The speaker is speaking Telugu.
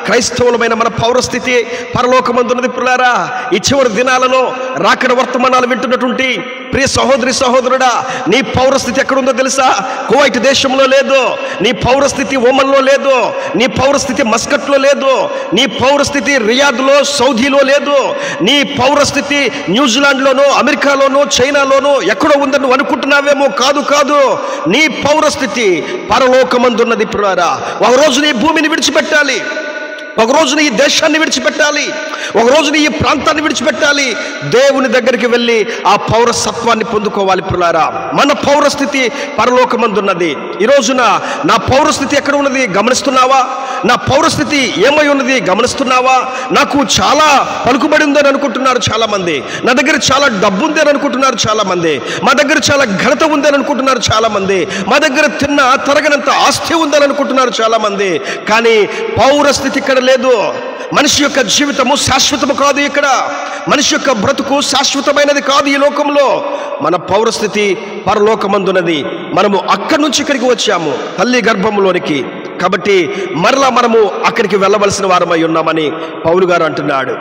క్రైస్తవులమైన మన పౌరస్థితి పరలోకమందున్నది. ప్రియులారా, ఈ చివరి దినాలలో రాకడ వర్తమానాలు వింటున్నటువంటి ప్రియ సహోదరి సహోదరుడా, నీ పౌరస్థితి ఎక్కడుందో తెలుసా? కువైట్ దేశంలో లేదు, నీ పౌరస్థితి ఒమన్లో లేదు, నీ పౌరస్థితి మస్కట్లో లేదు, నీ పౌరస్థితి రియాద్లో సౌదీలో లేదు, నీ పౌరస్థితి న్యూజిలాండ్లోనో అమెరికాలోనో చైనాలోనో ఎక్కడో ఉందని నువ్వు అనుకుంటున్నావేమో. కాదు కాదు, నీ పౌరస్థితి పరలోకమందున్నది. ప్రియులారా, ఒకరోజు నీ భూమిని విడిచిపెట్టాలి, ఒకరోజు నీ దేశాన్ని విడిచిపెట్టాలి, ఒకరోజు నీ ఈ ప్రాంతాన్ని విడిచిపెట్టాలి, దేవుని దగ్గరికి వెళ్ళి ఆ పౌరసత్వాన్ని పొందుకోవాలి. ప్రియులారా, మన పౌరస్థితి పరలోకమందున్నది. ఈ రోజున నా పౌరస్థితి ఎక్కడ ఉన్నది గమనిస్తున్నావా? నా పౌరస్థితి ఏమై ఉన్నది గమనిస్తున్నావా? నాకు చాలా పలుకుబడి ఉందని అనుకుంటున్నారు చాలామంది, నా దగ్గర చాలా డబ్బు ఉంది అని అనుకుంటున్నారు చాలామంది, మా దగ్గర చాలా ఘనత ఉందని అనుకుంటున్నారు చాలామంది, మా దగ్గర తిన్న తరగనంత ఆస్తి ఉందని అనుకుంటున్నారు చాలామంది. కానీ పౌరస్థితి ఇక్కడ లేదు. మనిషి యొక్క జీవితము శాశ్వతము కాదు. ఇక్కడ మనిషి యొక్క బ్రతుకు శాశ్వతమైనది కాదు. ఈ లోకంలో మన పౌరస్థితి పరలోకమందున్నది. మనము అక్కడి నుంచి ఇక్కడికి వచ్చాము, తల్లి గర్భంలోనికి. కాబట్టి మరలా మనము అక్కడికి వెళ్ళవలసిన వారమై ఉన్నామని పౌలు గారు అంటున్నాడు.